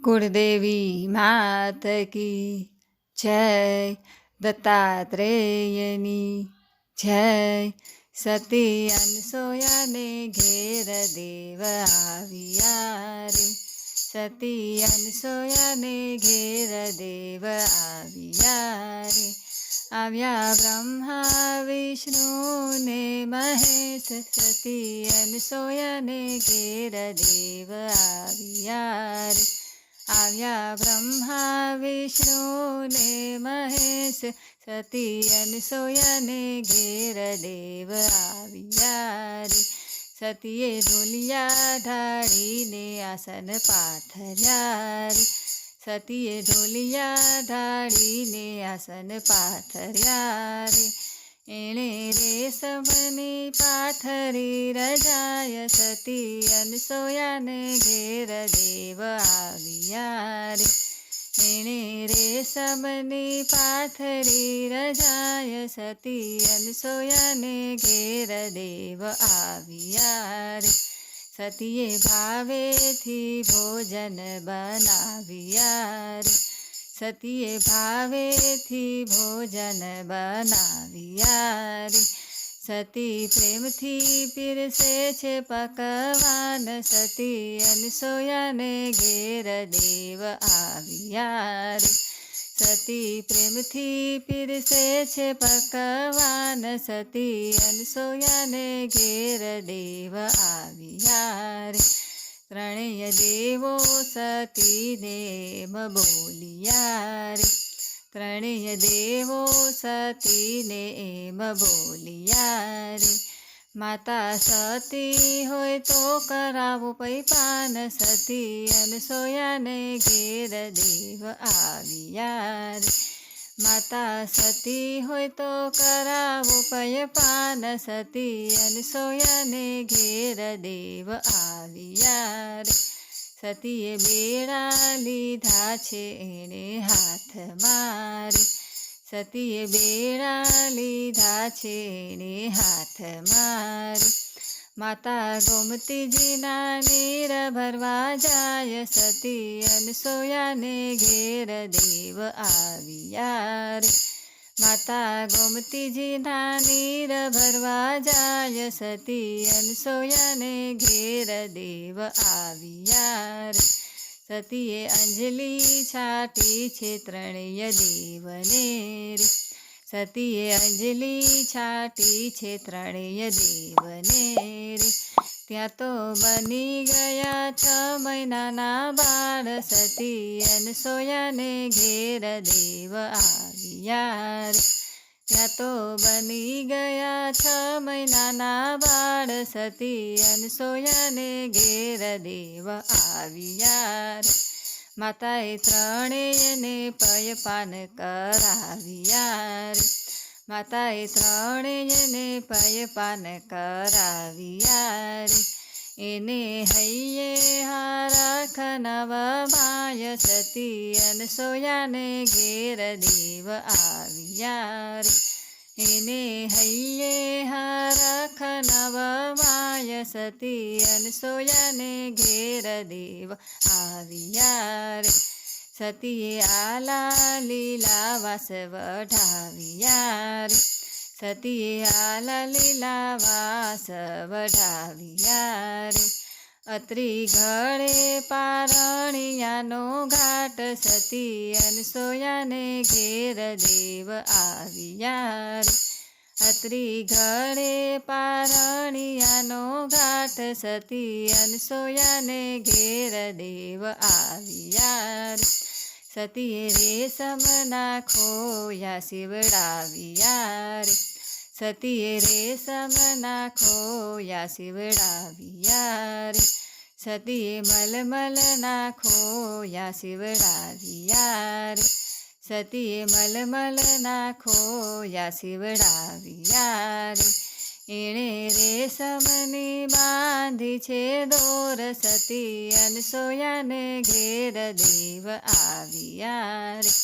कुलदेवी मात की जय, दत्तात्रेयनी जय। સતી અનસોયાને ઘેર દેવ આવ્યા રે, સતી અનસોયાને ઘેર દેવ આવ્યા રે। આવ્યા બ્રહ્મા વિષ્ણુ ને મહેશ, સતી અનસોયાને ઘેર દેવ આવ્યા રે। આવ્યા બ્રહ્મા વિષ્ણુ ને મહેશ, સતી અનસોયાને ઘેર દેવ આવ્યા રે। સતીએ ઢોલિયા ઢાળીને આસન પાથર્યા રે, સતીએ ઢોલિયા ઢાળીને આસન પાથર્યા રે। એણે રેશમની પાથરી રજાય, સતી અનસોયાને ઘેર દેવ આવ્યા રે। એણે રેશમની પાથરી રજાય, સતી અનસોયાને ઘેર દેવ આવ્યા રે। સતીએ ભાવેથી ભોજન બનાવ્યા રે, સતીએ ભાવેથી ભોજન બનાવ્યા રે। સતી પ્રેમથી પીરસે છે પકવાન, સતી અનસોયાને ઘેર દેવ આવ્યા રે। સતી પ્રેમથી પીરસે છે પકવાન, સતી અનસોયાને ઘેર દેવ આવ્યા રે। ત્રણેય દેવો સતીને એમ બોલ્યા રે, ત્રણેય દેવો સતીને એમ બોલ્યા રે। માતા સતી હોય તો કરાવો પૈપાન, સતી અનસોયાને ઘેર દેવ આવ્યા રે। માતા સતી હોય તો કરાવો પયપાન, સતી અનસોયાને ઘેર દેવ આવ્યા રે। સતીએ બેડા લીધા છે એણે હાથમાં રે, સતીએ બેડા લીધા છે એણે હાથમાં રે। માતા ગોમતીજીના નીર ભરવા જાય, સતી અનસોયાને ઘેર દેવ આવ્યા રે। માતા ગોમતીજીના નીર ભરવા જાય, સતી અનસોયાને ઘેર દેવ આવ્યા રે। સતીએ અંજલિ છાટી છે ત્રણેય દેવને રે, સતીએ અંજલિ છાટી છે ત્રણેય દેવને રે। ત્યાં તો બની ગયા 6 મહિનાના બાળ, સતી અનસોયાને ઘેર દેવ આવ્યા રે। ત્યાં તો બની ગયા 6 મહિનાના બાળ, સતી અનસોયાને ઘેર દેવ આવ્યા રે। માતાએ ત્રણેયને પયપાન કરાવ્યા રે, માતાએ ત્રણેયને પયપાન કરાવ્યા રે। એને હૈયે હારખ નવમાય, સતી અનસોયાને ઘેર દેવ આવ્યા રે। એને હૈયે હારખ નવમાય, સતી અનસોયાને ઘેર દેવ આવ્યા રે। સતીએ આલા લીલા વાસ વઢાવ્યા રે, સતીએ આલા લીલા વાસ વઢાવ્યા રે। અત્રી ગળે પારણિયાનો ઘાટ, સતી અનસોયાને ઘેર દેવ આવ્યા રે। અત્રી ગળે પારણિયાનો ઘાટ, સતી અનસોયાને ઘેર દેવ આવ્યા રે। સતીએ રેશમના ખોયા સીવડાવ્યા રે, સતીએ રેશમના ખોયા સીવડાવ્યા રે। સતીએ મલમલના ખોયા સીવડાવ્યા રે, સતીએ મલમલના ખોયા સીવડાવ્યા રે। એણે રેશમની બાંધી છે દોર, સતી અનસોયાને ઘેર દેવ આવ્યા રે।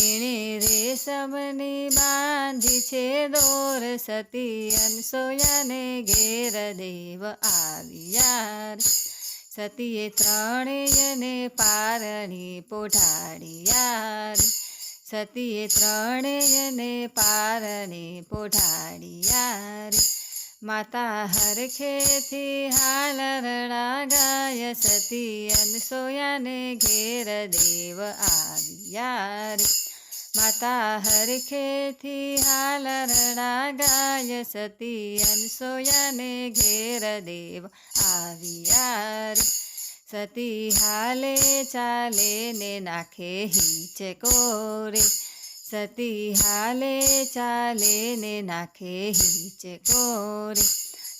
એણે રેશમની બાંધી છે દોર, સતી અનસોયાને ઘેર દેવ આવ્યા રે। સતીએ ત્રણેયને પારણી પોઢાડ્યા રે. સતીએ ત્રણેયને પારણી પોઢાડ્યા રે. માતા હરખેથી હાલરડા ગાય સતી અનસોયાને ઘેર દેવ આવ્યા રે. માતા હરખેથી હાલરડા ગાય સતી અનસોયાને ઘેર દેવ આવ્યા રે. સતી હાલે ચાલે ને નાખે હિંચકો રે. સતી હાલે ચાલે ને નાખે હિંચકો રે.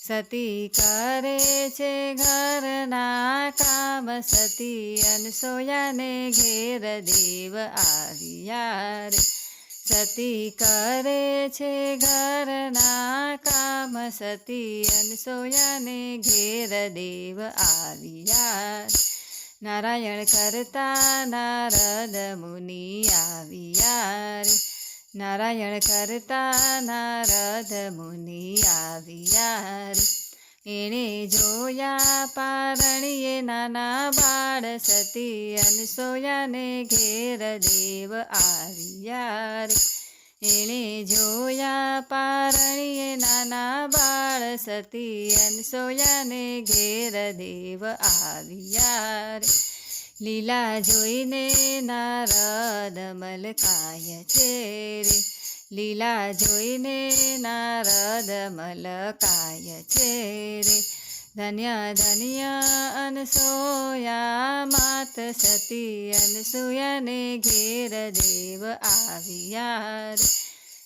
સતી કરે છે ઘરના કામ સતી અનસોયાને ઘેર દેવ આવ્યા રે. સતી કરે છે ઘરના કામ સતી અનસોયાને ઘેર દેવ આવ્યા રે. નારાયણ કરતા નારદ મુનિ આવ્યા રે. નારાયણ કરતા નારદ મુનિ આવ્યા રે. એણે જોયા પારણીએ નાના બાળ સતી અનસોયાને ઘેર દેવ આવ્યા રે. એણે જોયા પારણીએ નાના બાળ સતી અનસોયાને ઘેર દેવ આવ્યા રે. લીલા જોઈને નારદ મલકાય છે રે. લીલા જોઈને નારદ મલકાય છે રે. ધન્ય ધન્ય અનસોયા માત સતી અનસૂયાને ઘેર દેવ આવ્યા રે.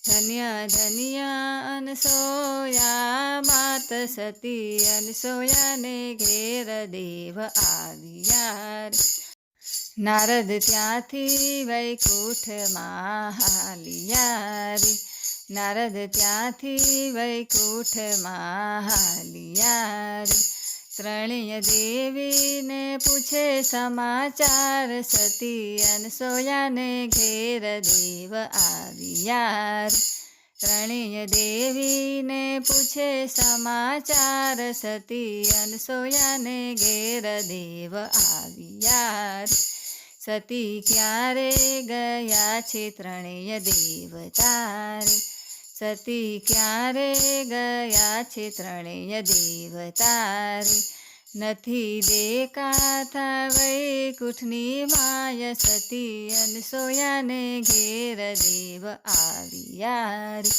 ધન્ય ધન્ય અનસોયા માત સતી અનસોયાને ઘેર દેવ આવ્યા રે. નારદ ત્યાંથી વૈકુંઠમાં હાલ્યા રે. નારદ ત્યાંથી વૈકુંઠમાં હાલ્યા રે. ત્રણેય દેવીને પૂછે સમાચાર સતી અનસોયાને ઘેર દેવ આવ્યા રે. ત્રણેય દેવીને પૂછે સમાચાર સતી અનસોયાને ઘેર દેવ આવ્યા રે. સતી ક્યારે ગયા છે ત્રણેય દેવતા રે. સતી ક્યારે ગયા છે ત્રણેય દેવતા રે. નથી દેખાતા વૈકુંઠની માય સતી અનસોયાને ઘેર દેવ આવ્યા રે.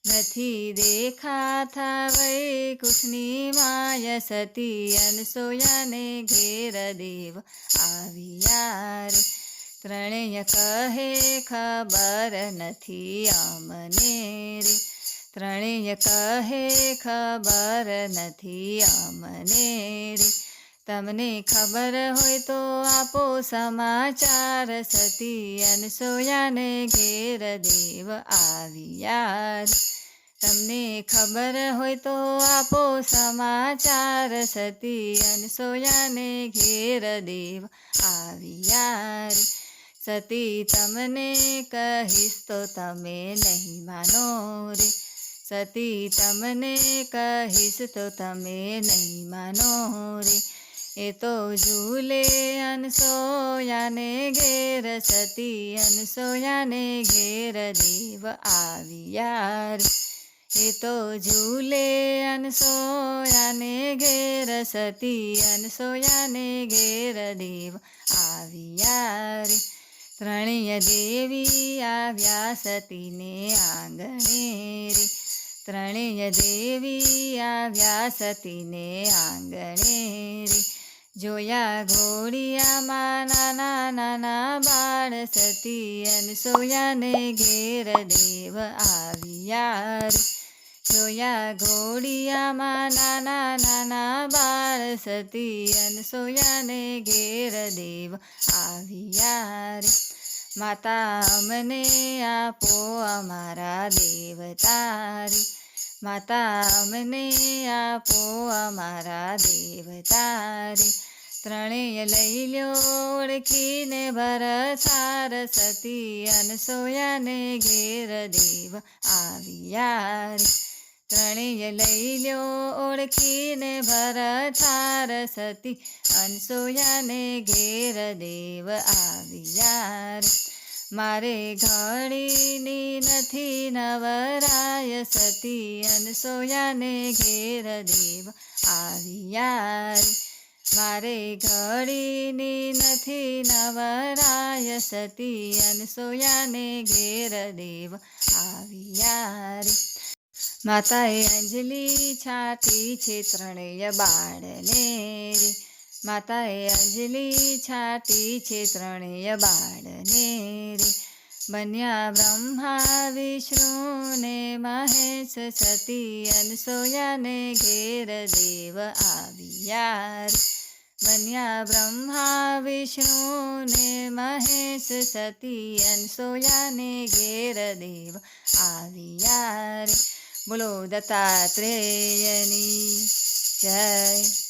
નથી દેખાતા વૈકુંઠની માય સતી અનસોયાને ઘેર દેવ આવ્યા રે. ત્રણેય કહે ખબર નથી અમને રે. ત્રણેય કહે ખબર નથી અમને રે. તમને ખબર હોય તો આપો સમાચાર સતી અનસોયાને ઘેર દેવ આવ્યા રે. તમને ખબર હોય તો આપો સમાચાર સતી અનસોયાને ઘેર દેવ આવ્યા રે. સતી તમને કહીશ તો તમે નહીં માનો રે. સતી તમને કહીશ તો તમે નહીં માનો રે. એ તો ઝૂલે અનસોયાને ઘેર સતી અનસોયાને ઘેર દેવ આવ્યા રે. એ તો ઝૂલે અનસોયાને ઘેર સતી અનસોયાને ઘેર દેવ આવ્યા રે. ત્રણેય દેવી આવ્યા સતીને આંગણે રે. ત્રણેય દેવી આવ્યા સતીને આંગણે રે. જોયા ઘોડિયામાં નાના નાના બાળ સતી અનસોયાને ઘેર દેવ આવ્યા રે. જોયા ઘોડિયામાં નાના નાના બાળ સતી અનસોયાને ઘેર દેવ આવ્યા રે. માતા અમને આપો અમારા દેવતા રે. માતા અમને આપો અમારા દેવતા રે. ત્રણેય લઈ લ્યો ઓળખીને ભરથાર સતી અનસોયાને ઘેર દેવ આવ્યા રે. ત્રણેય લઈ લ્યો ઓળખીને ભરથાર સતી અનસૂયાને ઘેર દેવ આવ્યા રે. મારે ઘડીની નથી નવરાય સતી અનસૂયાને ઘેર દેવ આવ્યા રે. મારે ઘડીની નથી નવરાય સતી અનસૂયાને ઘેર દેવ આવ્યા રે. માતાએ અંજલી છાટી છે ત્રણેય બાળને રે. માતાએ અંજલી છાટી છે ત્રણેય બાળને રે. બન્યા બ્રહ્મા વિષ્ણુ ને મહેશ સતી અનસૂયાને ઘેર દેવ આવ્યા રે. બન્યા બ્રહ્મા વિષ્ણુ ને મહેશ સતી અનસૂયાને ઘેર દેવ આવ્યા રે. બોલો દત્તાત્રેયની જય.